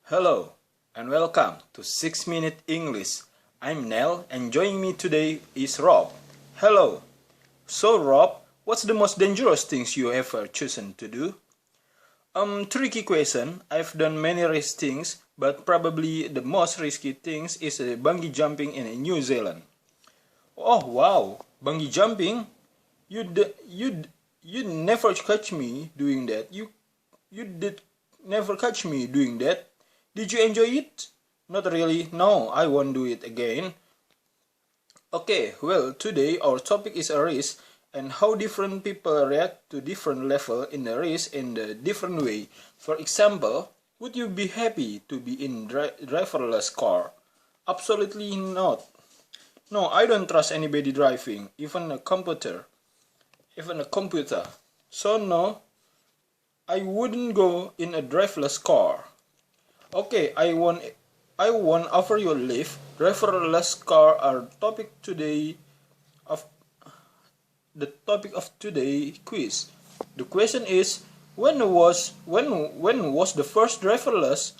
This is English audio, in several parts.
Hello and welcome to 6 Minute English. I'm Nell and joining me today is Rob. Hello. So Rob, what's the most dangerous things you ever chosen to do? Tricky question. I've done many risky things, but probably the most risky things is bungee jumping in New Zealand. Oh wow, bungee jumping? You'd never catch me doing that. You did never catch me doing that. Did you enjoy it? Not really. No, I won't do it again. Okay, well, today our topic is a race and how different people react to different level in the race in a different way. For example, would you be happy to be in driverless car? Absolutely not. No, I don't trust anybody driving, even a computer. So no, I wouldn't go in a driverless car. Okay, I won't offer you a lift. Driverless car are the topic of today quiz. The question is, when was the first driverless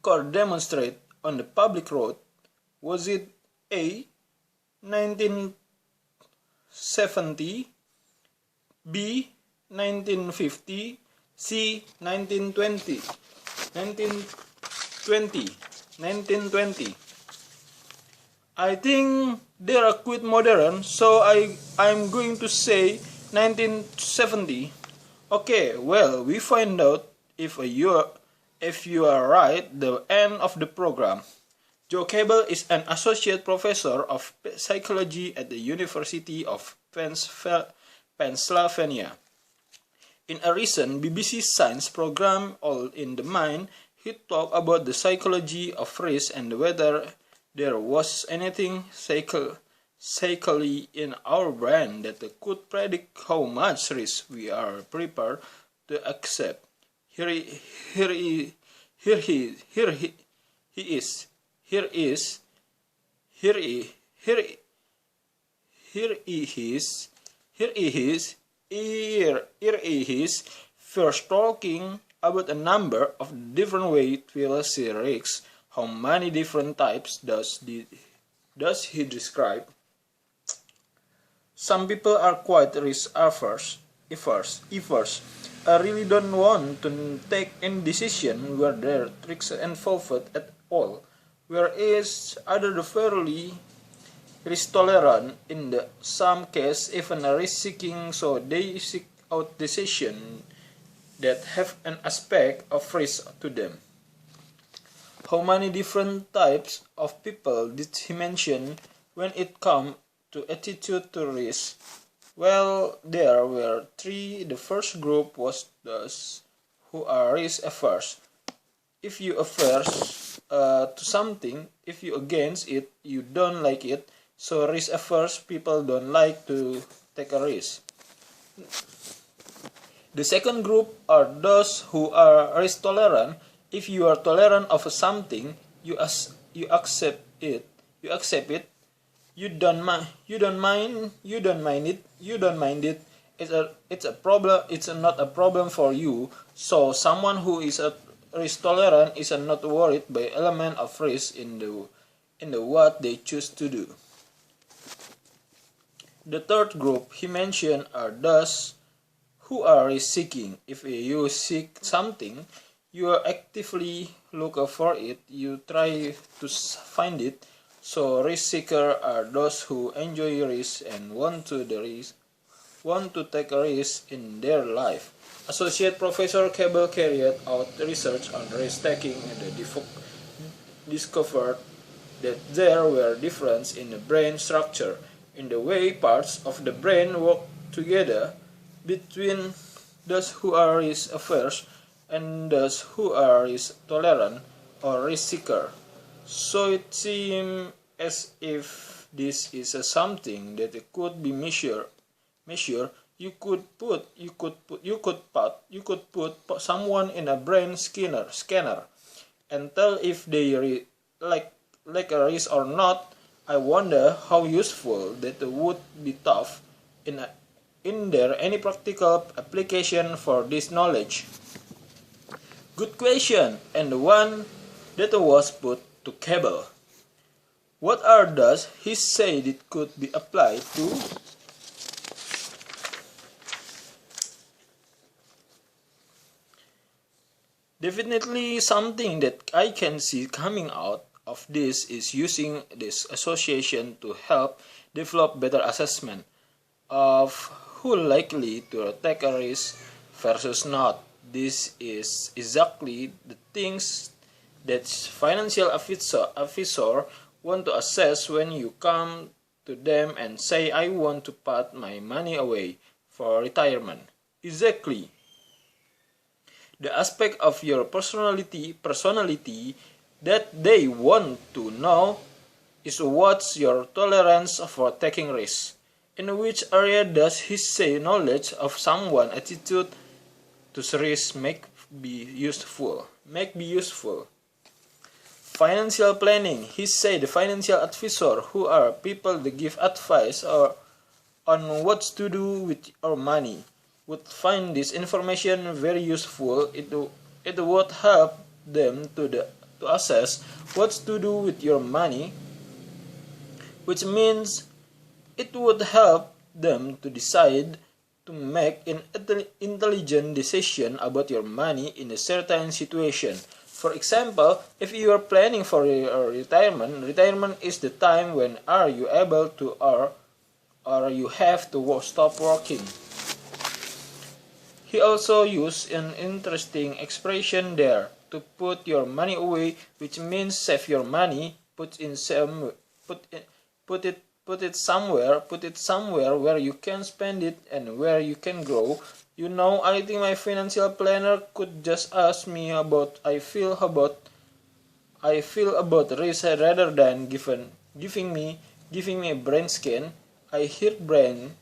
car demonstrated on the public road? Was it A 1970, B 1950, C 1920? 1920. I think they are quite modern, so I'm going to say 1970. Okay, well, we find out if you are right. The end of the program. Joe Cable is an associate professor of psychology at the University of Pennsylvania. In a recent BBC Science program, All in the Mind, he talked about the psychology of risk and whether there was anything psychically in our brain that could predict how much risk we are prepared to accept. Here he is first talking about a number of different ways we'll see risks. How many different types does he describe? Some people are quite risk averse. I really don't want to take any decision where there are risks involved at all, whereas others are fairly risk tolerant in some cases, even risk seeking, so they seek out decisions that have an aspect of risk to them. How many different types of people did he mention when it comes to attitude to risk? Well, there were three. The first group was those who are risk averse. If you averse to something, if you against it, you don't like it. So risk averse people don't like to take a risk. The second group are those who are risk tolerant. If you are tolerant of something, you accept it. You don't mind it. It's a problem. It's not a problem for you. So someone who is a risk tolerant is not worried by element of risk in the what they choose to do. The third group he mentioned are those who are risk seeking. If you seek something, you actively look for it, you try to find it. So risk seekers are those who enjoy risk and want to take a risk in their life. Associate Professor Cable carried out research on risk taking and discovered that there were differences in the brain structure, in the way parts of the brain work together between those who are risk averse and those who are risk tolerant or risk seeker. So it seems as if this is something that could be measured. You could put someone in a brain scanner and tell if they like a risk or not. I wonder how useful that would be. Tough. In there any practical application for this knowledge? Good question, and the one that was put to cable. What are does he say it could be applied to? Definitely something that I can see coming out of this is using this association to help develop better assessment of who likely to take a risk versus not. This is exactly the things that financial officer want to assess when you come to them and say I want to put my money away for retirement. Exactly. The aspect of your personality that they want to know is what's your tolerance for taking risks. In which area does he say knowledge of someone attitude to risk be useful? Financial planning. He say the financial advisor who are people that give advice or on what to do with our money would find this information very useful. It would help them to assess what to do with your money, which means it would help them to decide to make an intelligent decision about your money in a certain situation. For example, if you are planning for your retirement is the time when are you able to or you have to stop working. He also used an interesting expression there to put your money away, which means save your money, put it somewhere where you can spend it and where you can grow. You know, I think my financial planner could just ask me about I feel about risk rather than giving me a brain scan. I heard brain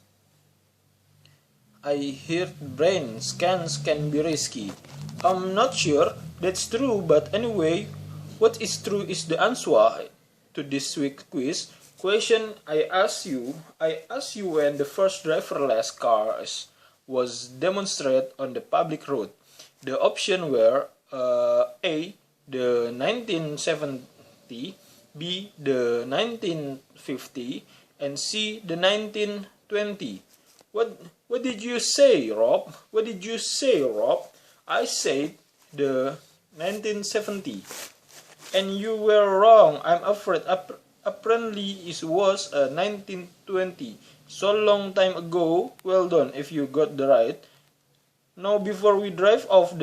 scans can be risky. I'm not sure that's true, but anyway, what is true is the answer to this week's quiz. Question I asked you when the first driverless cars was demonstrated on the public road. The options were A. the 1970, B. the 1950, and C. the 1920. What did you say, Rob? I said the 1970. And you were wrong. I'm afraid. Apparently it was 1920. So long time ago. Well done if you got the right. Now before we drive off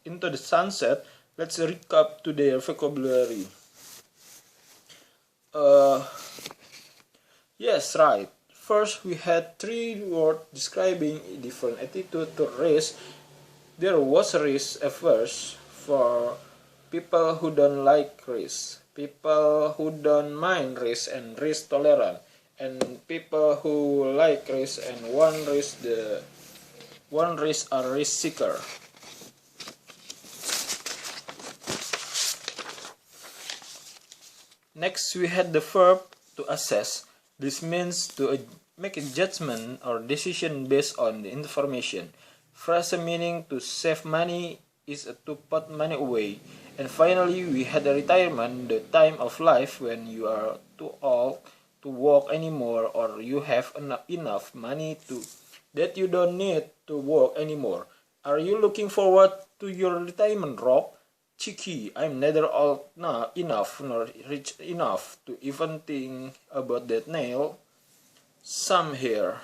into the sunset, let's recap today's vocabulary. Yes, right. First, we had 3 words describing a different attitude to risk. There was risk averse for people who don't like risk, people who don't mind risk and risk tolerant, and people who like risk and one risk are risk seeker. Next, we had the verb to assess. This means to make a judgment or decision based on the information. Phrase meaning to save money is to put money away. And finally, we had a retirement, the time of life when you are too old to work anymore or you have enough money that you don't need to work anymore. Are you looking forward to your retirement, Rob? Cheeky, I'm neither old enough nor rich enough to even think about that nail. Some here.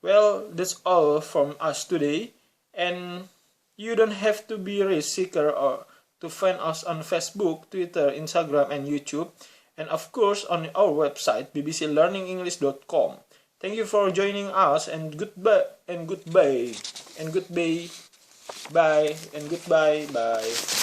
Well, that's all from us today, and you don't have to be a risk seeker or to find us on Facebook, Twitter, Instagram, and YouTube, and of course on our website bbclearningenglish.com. Thank you for joining us, and goodbye. Bye and goodbye. Bye.